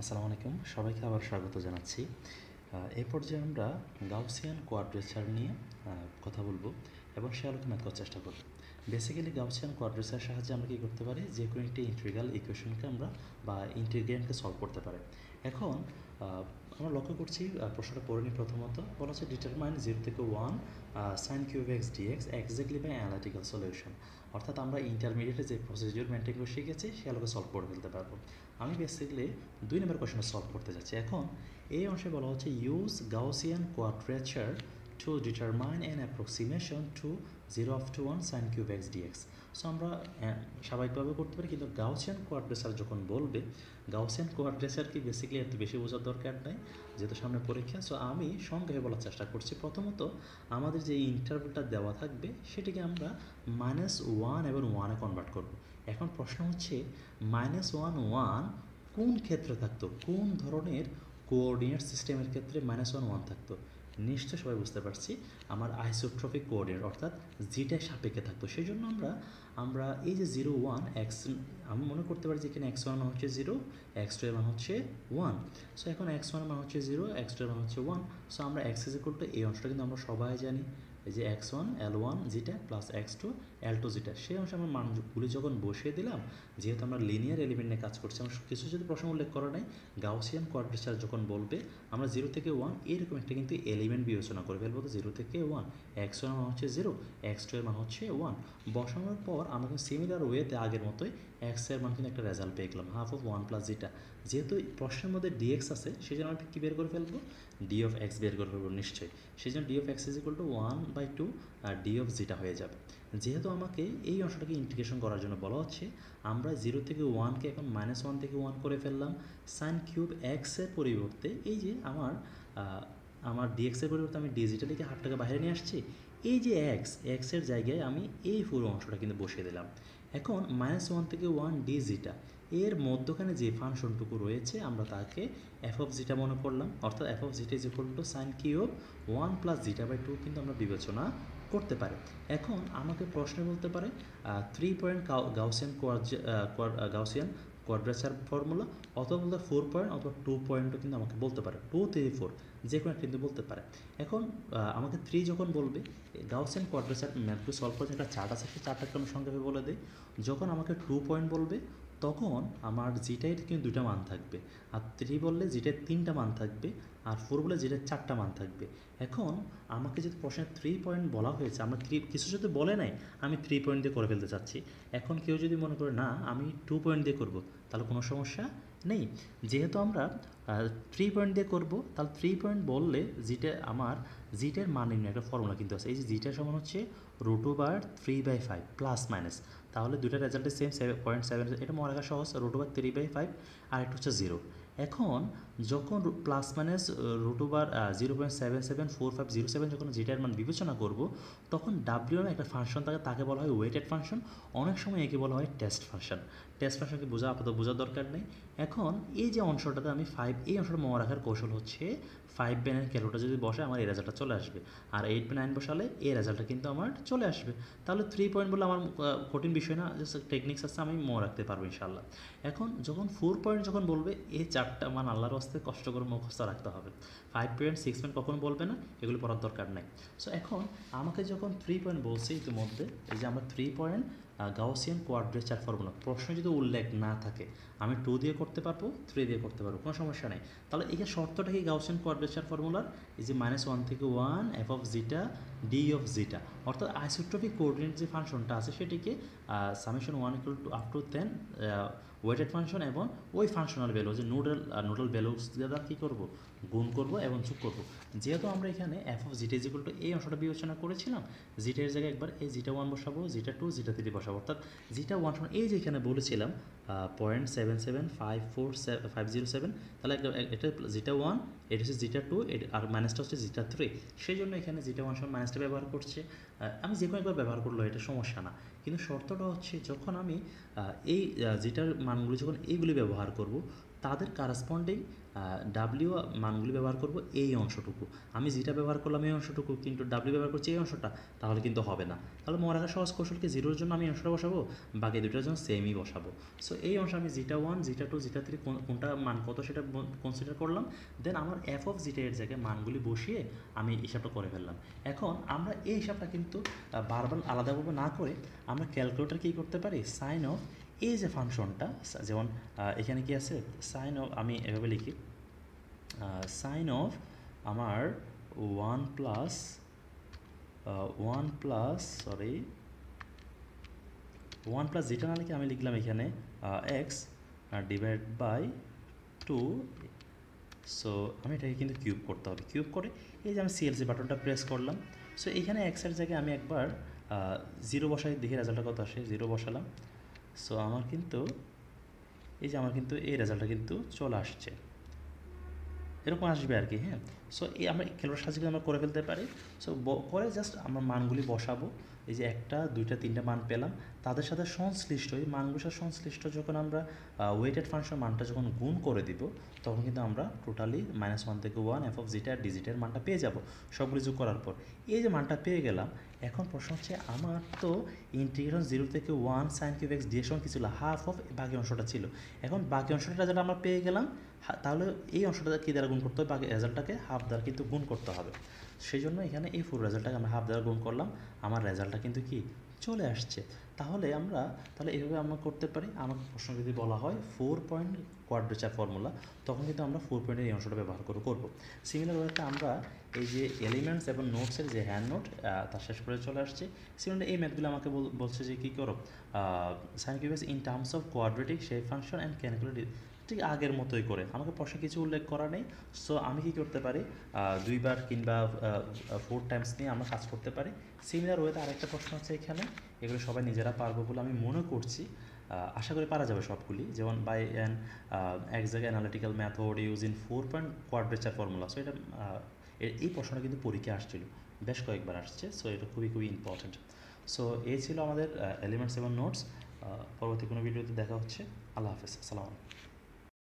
আসসালামু আলাইকুম, সবাইকে আবার স্বাগত জানাচ্ছি। এই পর্যায়ে আমরা গাউসিয়ান কোয়াড্রেচার নিয়ে কথা বলবো এবং সে আলোকে করার চেষ্টা করব। বেসিক্যালি গাউসিয়ান কোয়াড্রেচার সাহায্যে আমরা কী করতে পারি, যে কোনো একটি ইন্টিগ্রাল ইকুয়েশনকে আমরা বা ইন্টিগ্রেন্ডকে সলভ করতে পারি। এখন আমরা লক্ষ্য করছি, প্রশ্নটা পড়ে নিই। প্রথমত বলা হচ্ছে ডিটারমাইন 0 থেকে 1 sine cube x dx exactly by analytical solution. অর্থাৎ আমরা ইন্টারমিডিয়েটে যে প্রসিডিউর মেনটেন করে শিখেছি সে আলোকে সলভ করে ফেলতে পারবো। আমি বেসিক্যালি 2 নম্বর কোয়েশনটা সলভ করতে যাচ্ছি। এখন এই অংশে বলা হচ্ছে use Gaussian quadrature to determine an approximation to 0 up to 1 sin cube x dx। So আমরা স্বাভাবিকভাবে করতে পারি, কিন্তু গাউসিয়ান কোয়াড্রেচার যখন বলবে, গাউসিয়ান কোয়াড্রেচার কি বেসিক্যালি এত বেশি বোঝার দরকার নাই, যেহেতু সামনে পরীক্ষা। সো আমি সংক্ষেপে বলার চেষ্টা করছি। প্রথমত আমাদের যে ইন্টারভেলটা দেওয়া থাকবে সেটিকে আমরা -1 এবং 1-এ কনভার্ট করব। এখন প্রশ্ন হচ্ছে -1 1 কোন ক্ষেত্রে থাকতো, কোন ধরনের কোঅর্ডিনেট সিস্টেমের ক্ষেত্রে -1 1 থাকতো? নিশ্চয় সবাই বুঝতে পারছি, আমার আইসোট্রপিক কোঅর্ডিনেট অর্থাৎ জিটার সাপেক্ষে থাকতো। সেই জন্য আমরা এই যে 0 1 এক্স, আমি মনে করতে পারি যে এখানে x1 মান হচ্ছে 0, x2 এর মান হচ্ছে 1। সো এখন x1 এর মান হচ্ছে 0, x2 এর মান হচ্ছে 1। সো আমরা x এই অংশটা কিন্তু আমরা সবাই জানি, এই যে x1 L1 জিটা plus x2 L2 জিটা। সেই অংশে আমরা মানগুলি যখন বসিয়ে দিলাম, যেহেতু আমরা লিনিয়ার এলিমেন্ট নিয়ে কাজ করছি, আমরা কিছু যদি প্রশ্ন উল্লেখ করা নাই, গাউসিয়ান কোয়াড্রেচার যখন বলবে আমরা 0 থেকে 1 এরকম একটা কিন্তু এলিমেন্ট বিবেচনা করে ফেলবো। তো 0 থেকে 1, x1 এর মান হচ্ছে 0, x2 এর মান হচ্ছে 1। বসানোর পর আমরা কিন্তু সিমিলার ওয়েতে আগের মতোই x এর মান কিন্তু একটা রেজাল্ট পেয়ে গেলাম, হাফ অফ 1 প্লাস জিটা। যেহেতু প্রশ্নের মধ্যে dx আছে, সেই জন্য আমরা কী বের করে ফেলবো, ডি অফ এক্স বের করে ফেলবো নিশ্চয়ই। সেই জন্য D of X is equal to 1/2 আর ডি অফ জিটা হয়ে যাবে। যেহেতু আমাকে এই অংশটাকে ইন্টিগ্রেশন করার জন্য বলা হচ্ছে, আমরা 0 থেকে 1কে এখন -1 থেকে 1 করে ফেললাম। সাইন কিউব এক্সের পরিবর্তে এই যে আমার ডিএক্সের পরিবর্তে আমি ডিজিটালিকে হাফটাকে বাইরে নিয়ে আসছি। এই যে এক্সের জায়গায় আমি এই পুরো অংশটা কিন্তু বসিয়ে দিলাম। এখন -1 থেকে 1 ডি জিটা, এর মধ্যখানে যে ফাংশনটুকু রয়েছে আমরা তাকে এফ অফ জিটা মনে করলাম। অর্থাৎ F of zeta is equal to sine cube 1 plus জিটা/2 কিন্তু আমরা বিবেচনা করতে পারি। এখন আমাকে প্রশ্নে বলতে পারে 3 পয়েন্ট গাউসিয়ান কোয়াড্রেচার ফর্মুলা, অথবা বলতে 4 পয়েন্ট অথবা 2 পয়েন্টও কিন্তু আমাকে বলতে পারে, 2 3 4 যে কোনো একটা কিন্তু বলতে পারে। এখন আমাকে 3 যখন বলবে, গাউসিয়ান কোয়াড্রেচার ম্যাথগুলো সলভ করার একটা চার্ট আছে, সেই চার্টটাকে আমি সংক্ষেপে বলে দিই। যখন আমাকে 2 পয়েন্ট বলবে তখন আমার জিটাইয়ের কিন্তু 2টা মান থাকবে, আর 3 বললে জিটার 3টা মান থাকবে, আর 4 বলে জিটার 4টা মান থাকবে। এখন আমাকে যদি প্রশ্নে 3 পয়েন্ট বলা হয়েছে, আমরা কিছু যদি বলে নাই আমি 3 পয়েন্ট দিয়ে করে ফেলতে চাচ্ছি। এখন কেউ যদি মনে করে না আমি 2 পয়েন্ট দিয়ে করব, তাহলে কোনো সমস্যা নেই। যেহেতু আমরা 3 পয়েন্ট দিয়ে করব, তাহলে 3 পয়েন্ট বললে জিটের মান নির্ণয় একটা ফর্মুলা কিন্তু আছে। এই যে জিটার সমান হচ্ছে √3/5 প্লাস মাইনাস, তাহলে দুইটা রেজাল্টে সেম 7.7, এটা মনে রাখা সহজ। √3/5 আর একটা হচ্ছে 0। এখন যখন প্লাস মাইনাস √0.774507 যখন জিটার মান বিবেচনা করব, তখন ডাব্লিউ নামে একটা ফাংশন থাকে, তাকে বলা হয় ওয়েটেড ফাংশন। অনেক সময় একে বলা হয় টেস্ট ফাংশন। টেস্ট ফাংশনকে বোঝার দরকার নেই। এখন এই যে অংশটাতে আমি 5, এই অংশটা মনে রাখার কৌশল হচ্ছে 5/9 ক্যালকুলেটর যদি বসে আমার এই রেজাল্টটা চলে আসবে, আর 8/9 বসালে এই রেজাল্টটা কিন্তু আমার চলে আসবে। তাহলে 3 পয়েন্ট বলে আমার কঠিন বিষয় না, জাস্ট টেকনিক্স আছে, আমি মনে রাখতে পারবো ইনশাল্লাহ। এখন যখন 4 পয়েন্ট যখন বলবে, এই 4টা মান আল্লাহর হস্তে কষ্ট করে মুখস্থ রাখতে হবে। 5 পয়েন্ট 6 পয়েন্ট কখন বলবে না, এগুলো পড়ার দরকার নাই। সো এখন আমাকে যখন 3 পয়েন্ট বলছে, ইতিমধ্যে এই যে আমরা 3 পয়েন্ট গাউসিয়ান কোয়াড্রেচার ফর্মুলা প্রশ্ন যদি উল্লেখ না থাকে, আমি 2 দিয়ে করতে পারবো, 3 দিয়ে করতে পারবো, কোনো সমস্যা নেই। তাহলে এই শর্তটা কি গাউসিয়ান কোয়াড্রেচার ফর্মুলার, এই যে -1 থেকে 1 f of zeta d of zeta, অর্থাৎ আইসোট্রপিক কোঅর্ডিনেট যে ফাংশনটা আছে সেটিকে summation 1 equal to up to 10 weighted function এবং ওই ফাংশনাল ভ্যালু যে নোডাল ভ্যালুস দ্বারা কী করবো, গুণ করবো এবং যোগ করবো। যেহেতু আমরা এখানে F of zeta is equal to এই অংশটা বিবেচনা করেছিলাম, জিটার জায়গায় একবার এই জিটা 1 বসাবো, জিটা 2, জিটা 3 বসাবো। অর্থাৎ জিটা 1 সমান এই যে এখানে বলেছিলাম 0.77507, তাহলে এটা জিটা 1, এটা হচ্ছে জিটা 2, আর মাইনাসটা হচ্ছে জিটা 3। সেই জন্য এখানে জিটা 1 সমান মাইনাসটা ব্যবহার করছে। আমি যে কোনো একবার ব্যবহার করলো এটা সমস্যা না, কিন্তু শর্তটা হচ্ছে যখন আমি এই জিটার মানগুলি যখন এইগুলি ব্যবহার করব, তাদের কারেসপন্ডিং ডাব্লিউ মানগুলি ব্যবহার করব এই অংশটুকু। আমি যেটা ব্যবহার করলাম এই অংশটুকু, কিন্তু ডাব্লিউ ব্যবহার করছি এই অংশটা, তাহলে কিন্তু হবে না। তাহলে মনে রাখার সহজ কৌশলকে জিরোর জন্য আমি অংশটা বসাবো, বাকি দুটার জন্য সেমই বসাবো। সো এই অংশ আমি জিটা 1 জিটা 2 জিটা 3 কোনটা মান কত সেটা কনসিডার করলাম, দেন আমার এফ অফ জিটা এর জায়গায় মানগুলি বসিয়ে আমি হিসাবটা করে ফেললাম। এখন আমরা এই হিসাবটা কিন্তু বারবার আলাদাভাবে না করে আমরা ক্যালকুলেটর কী করতে পারি, সাইন অফ এই যে ফাংশনটা, যেমন এখানে কি আছে সাইন অফ, আমি এভাবে লিখি সাইন অফ আমার 1 প্লাস যেটা না লিখে আমি লিখলাম এখানে এক্স ডিভাইড বাই 2। সো আমি এটাকে কিন্তু কিউব করতে হবে, কিউব করে এই যে আমি সিএলসি বাটনটা প্রেস করলাম। সো এখানে এক্সের জায়গায় আমি একবার 0 বসাই, দেখি রেজাল্টটা কত আসে, 0 বসালাম। সো আমার কিন্তু এই রেজাল্টটা কিন্তু চলে আসছে, এরকম আসবে আর কি। হ্যাঁ, সো এই আমরা ক্যালকুলেটর সাহায্যে আমরা করে ফেলতে পারি। সো করে জাস্ট আমরা মানগুলি বসাবো, এই যে 1 2 3 মান পেলাম, তাদের সাথে সংশ্লিষ্ট এই মানগুলোর সাথে সংশ্লিষ্ট যখন আমরা ওয়েটেড ফাংশন মানটা যখন গুণ করে দিব, তখন কিন্তু আমরা টোটালি -1 থেকে 1 এফ অফ জিটা আর ডিজিটের মানটা পেয়ে যাব সবগুলি যোগ করার পর। এই যে মানটা পেয়ে গেলাম, এখন প্রশ্ন হচ্ছে আমার তো ইন্টিগ্রেশন 0 থেকে 1 সাইন কিউব এক্স ডিএক্স কি ছিল, হাফ অফ বাকি অংশটা ছিল। এখন বাকি অংশটা যেটা আমরা পেয়ে গেলাম, তাহলে এই অংশটা কী দ্বারা গুণ করতে হবে, বাকি রেজাল্টটাকে হাফ দ্বারা কিন্তু গুণ করতে হবে। সেই জন্য এখানে এই ফুল রেজাল্টটাকে আমরা হাফ দ্বারা গুণ করলাম, আমার রেজাল্টটা কিন্তু কি চলে আসছে। তাহলে এইভাবে আমরা করতে পারি। আমার প্রশ্ন যদি বলা হয় 4 পয়েন্ট কোয়াড্রেচার ফর্মুলা, তখন কিন্তু আমরা 4 পয়েন্টের এই অংশটা ব্যবহার করবো। সিমিলার ওয়েতে আমরা এই যে এলিমেন্টস এবং নোটসের যে হ্যান্ড নোট তার শেষ করে চলে আসছে। সিমিলার এই ম্যাথগুলো আমাকে বলছে যে কী করো, sine cube in terms of quadratic shape function and calculate ঠিক আগের মতোই করে, আমাকে প্রশ্নে কিছু উল্লেখ করা নেই। সো আমি কি করতে পারি, 2 বার কিংবা 4 টাইমস নিয়ে আমরা কাজ করতে পারি। সিমিলার ওয়েতে আরেকটা প্রশ্ন আছে এখানে, এগুলো সবাই নিজেরা পারবো বলে আমি মনে করছি, আশা করি পারা যাবে সবগুলি। যেমন by an exact analytical method use in 4 point quadrature formula. So এটা এই প্রশ্নটা কিন্তু পরীক্ষায় আসছিল, বেশ কয়েকবার আসছে। সো এটা খুবই ইম্পর্ট্যান্ট। সো এই ছিল আমাদের এলিমেন্টস এবং নোটস। পরবর্তী কোনো ভিডিওতে দেখা হচ্ছে। আল্লাহ হাফেজ, আসসালামু আলাইকুম।